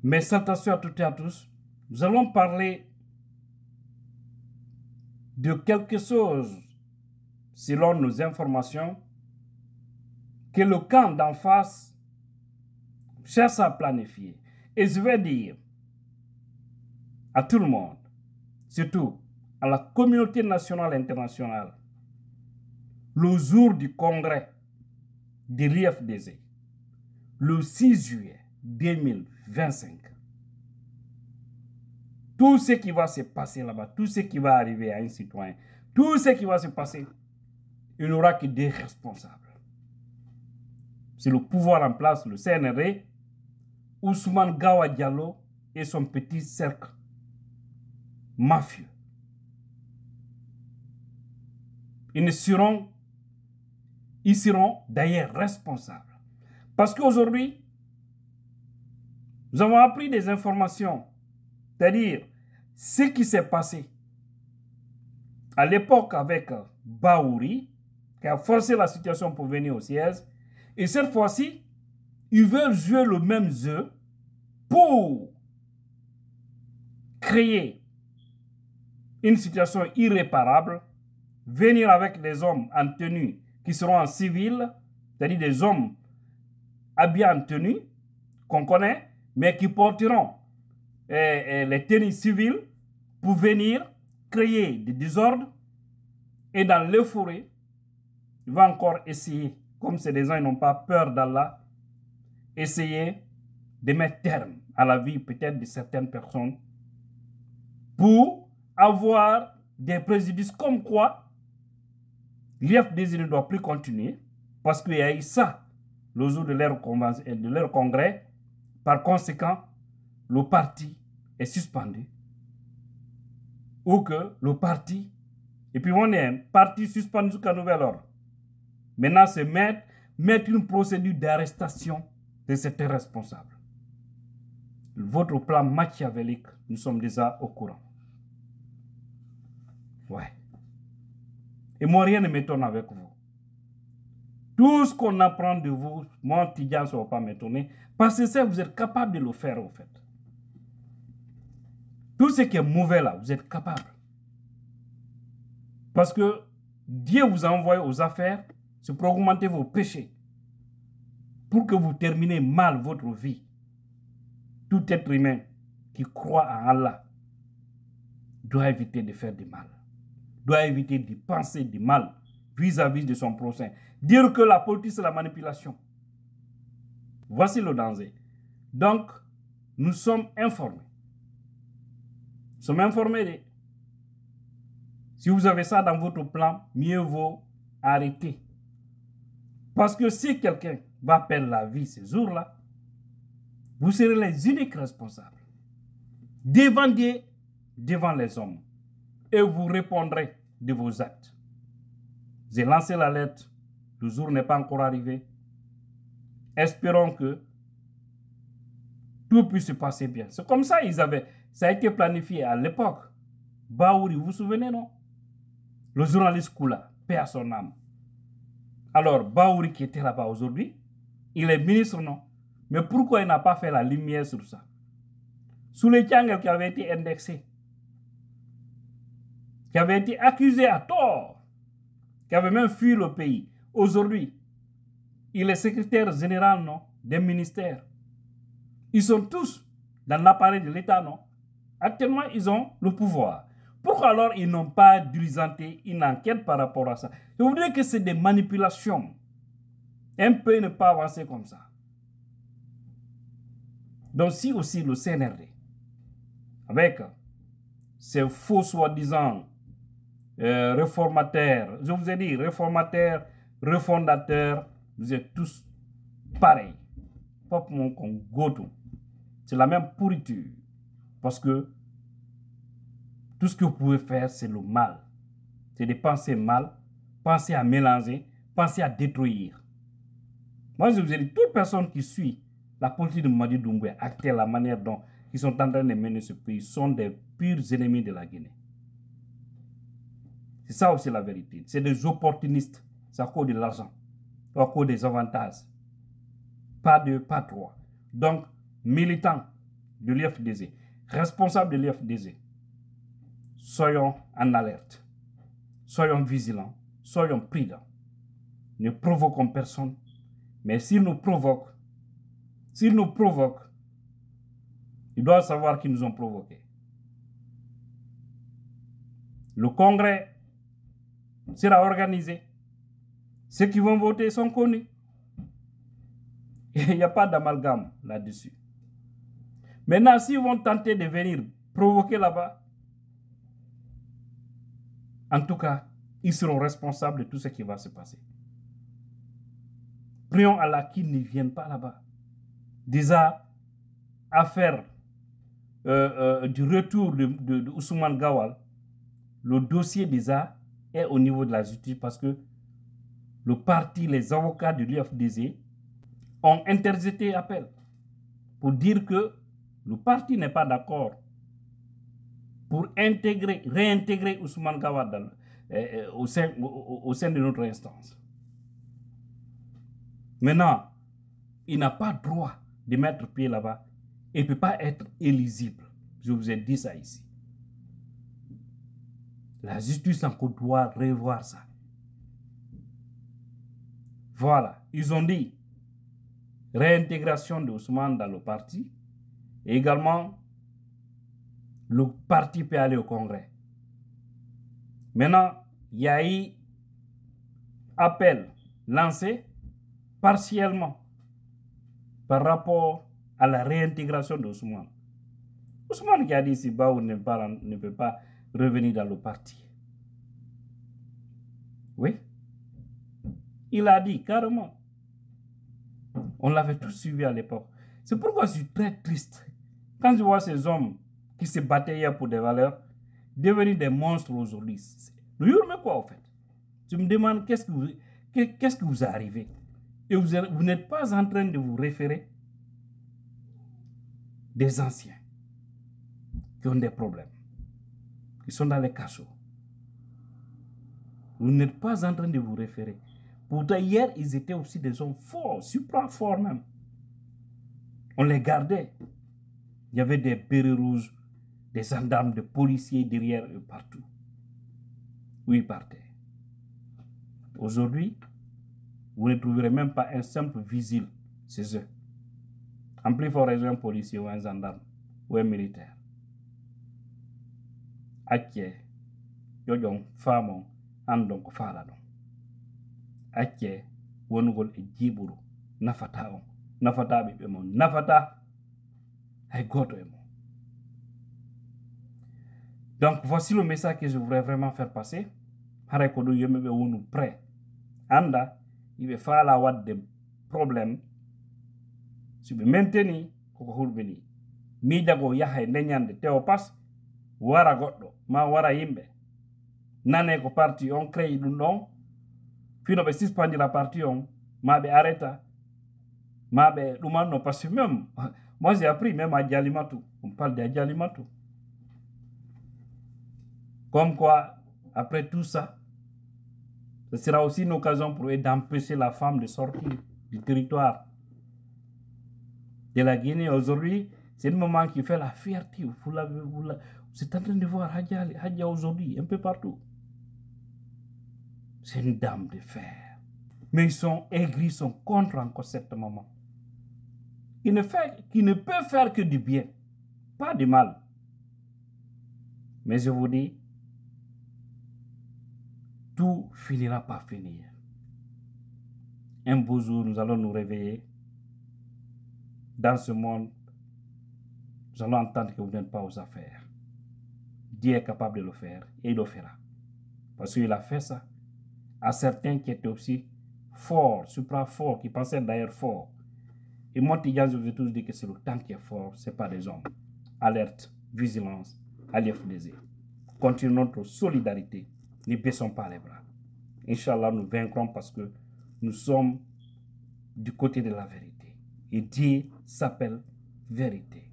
Mes salutations à toutes et à tous. Nous allons parler de quelque chose, selon nos informations, que le camp d'en face cherche à planifier. Et je vais dire à tout le monde, surtout à la communauté nationale et internationale, le jour du congrès de l'IFDZ, le 6 juillet 2025, tout ce qui va se passer là-bas, tout ce qui va arriver à un citoyen, tout ce qui va se passer, il n'y aura que des responsables. C'est le pouvoir en place, le CNRD, Ousmane Gawa Diallo et son petit cercle mafieux. Ils seront d'ailleurs responsables. Parce qu'aujourd'hui, nous avons appris des informations, c'est-à-dire ce qui s'est passé à l'époque avec Baouri, qui a forcé la situation pour venir au siège. Et cette fois-ci, ils veulent jouer le même jeu pour créer une situation irréparable, venir avec des hommes en tenue qui seront en civil, c'est-à-dire des hommes habillés en tenue, qu'on connaît, mais qui porteront les tenues civiles pour venir créer des désordres. Et dans les forêts, il va encore essayer, comme ces gens n'ont pas peur d'Allah, essayer de mettre terme à la vie peut-être de certaines personnes pour avoir des préjudices comme quoi l'IFDZ ne doit plus continuer parce qu'il y a eu ça le jour de leur congrès. Par conséquent, le parti est suspendu ou que le parti, et puis on est un parti suspendu jusqu'à nouvel ordre. Maintenant, c'est mettre une procédure d'arrestation de certains responsables. Votre plan machiavélique, nous sommes déjà au courant. Ouais. Et moi, rien ne m'étonne avec vous. Tout ce qu'on apprend de vous, moi, Tidjan, ça ne va pas m'étonner. Parce que ça, vous êtes capable de le faire, au fait. Tout ce qui est mauvais là, vous êtes capable. Parce que Dieu vous a envoyé aux affaires, c'est pour augmenter vos péchés. Pour que vous terminez mal votre vie. Tout être humain qui croit en Allah doit éviter de faire du mal. Doit éviter de penser du mal vis-à-vis de son prochain. Dire que la politique, c'est la manipulation. Voici le danger. Donc, nous sommes informés. Nous sommes informés. Si vous avez ça dans votre plan, mieux vaut arrêter. Parce que si quelqu'un va perdre la vie ces jours-là, vous serez les uniques responsables. Devant Dieu, devant les hommes. Et vous répondrez de vos actes. J'ai lancé la lettre. Le jour n'est pas encore arrivé. Espérons que tout puisse se passer bien. C'est comme ça ça a été planifié à l'époque. Baouri, vous vous souvenez, non? Le journaliste Koula, paix à son âme. Alors, Baouri qui était là-bas aujourd'hui, il est ministre, non? Mais pourquoi il n'a pas fait la lumière sur ça? Sous les Tchangel qui avait été indexé, qui avait été accusé à tort, qui avait même fui le pays. Aujourd'hui, il est secrétaire général, non, des ministères. Ils sont tous dans l'appareil de l'État, non? Actuellement, ils ont le pouvoir. Pourquoi alors ils n'ont pas diligenté une enquête par rapport à ça? Je voudrais que c'est des manipulations. Un peu ne pas avancer comme ça. Donc si aussi le CNRD, avec ces faux soi-disant réformateurs, je vous ai dit réformateurs, refondateurs, vous êtes tous pareils. C'est la même pourriture. Parce que tout ce que vous pouvez faire, c'est le mal. C'est de penser mal, penser à mélanger, penser à détruire. Moi, je vous ai dit, toute personne qui suit la politique de Mamadi Doumbouya, actuelle, la manière dont ils sont en train de mener ce pays, sont des purs ennemis de la Guinée. C'est ça aussi la vérité. C'est des opportunistes. C'est à cause de l'argent, à cause des avantages. Pas deux, pas trois. Donc, militants, de l'IFDZ, responsables de l'IFDZ, soyons en alerte, soyons vigilants, soyons prudents. Ne provoquons personne, mais s'ils nous provoquent, ils doivent savoir qu'ils nous ont provoqués. Le congrès sera organisé. Ceux qui vont voter sont connus. Il n'y a pas d'amalgame là-dessus. Maintenant, s'ils vont tenter de venir provoquer là-bas, en tout cas, ils seront responsables de tout ce qui va se passer. Prions Allah qu'ils ne viennent pas là-bas. Déjà, affaire du retour de Ousmane Gawal, le dossier déjà est au niveau de la justice parce que le parti, les avocats de l'IFDZ ont interjeté appel pour dire que le parti n'est pas d'accord pour réintégrer Ousmane Gawal au sein de notre instance. Maintenant, il n'a pas droit de mettre pied là-bas et ne peut pas être éligible. Je vous ai dit ça ici. La justice encore doit revoir ça. Voilà, ils ont dit réintégration de Ousmane dans le parti et également le parti peut aller au congrès. Maintenant, il y a eu appel lancé partiellement par rapport à la réintégration d'Ousmane. Ousmane qui a dit si Baou ne peut pas revenir dans le parti. Oui. Il a dit carrément. On l'avait tous suivi à l'époque. C'est pourquoi je suis très triste quand je vois ces hommes qui se battaient hier pour des valeurs devenir des monstres aujourd'hui. Nous mais quoi en fait? Je me demande qu'est-ce que vous arrivez? Et vous n'êtes pas en train de vous référer des anciens qui ont des problèmes, qui sont dans les cachots. Vous n'êtes pas en train de vous référer. Pourtant, hier, ils étaient aussi des hommes forts, super forts même. On les gardait. Il y avait des bérets rouges, des gendarmes, des policiers derrière eux partout. Où ils partaient. Aujourd'hui, vous ne trouverez même pas un simple vigile chez eux. En plus fort raison, un policier ou un gendarme ou un militaire. Aké, yojong famon, andon ko faladon. Aké, wonugol e jiburu, nafata on. Nafata be mon, nafata ay goto e mon. Donc voici le message que je voudrais vraiment faire passer. Hare ko do yembe wonu prêt. Anda, il va falloir avoir des problèmes. Si vous maintenez, ko hulbeni. Mi jago yahay leñande teo pas wara goddo ma wara yimbe nane ko parti on crée dum non fino be suspendre la partie on ma be arrêta ma be dumano parce que même moi j'ai appris même à Dialimatou, on parle de Dialimatou, comme quoi après tout ça ce sera aussi une occasion pour eux d'empêcher la femme de sortir du territoire de la Guinée. Aujourd'hui, c'est le moment qui fait la fierté. Vous êtes en train de voir Hadja aujourd'hui, un peu partout. C'est une dame de fer. Mais ils sont aigris, ils sont contre encore cette maman. Qui ne peut faire que du bien, pas du mal. Mais je vous dis, tout finira par finir. Un beau jour, nous allons nous réveiller. Dans ce monde, nous allons entendre que vous n'êtes pas aux affaires. Dieu est capable de le faire et il le fera. Parce qu'il a fait ça à certains qui étaient aussi forts, supra forts, qui pensaient d'ailleurs forts. Et moi, je veux tous dire que c'est le temps qui est fort, ce n'est pas des hommes. Alerte, vigilance, à l'IFDZ. Continuons notre solidarité. Ne baissons pas les bras. Inch'Allah, nous vaincrons parce que nous sommes du côté de la vérité. Et Dieu s'appelle vérité.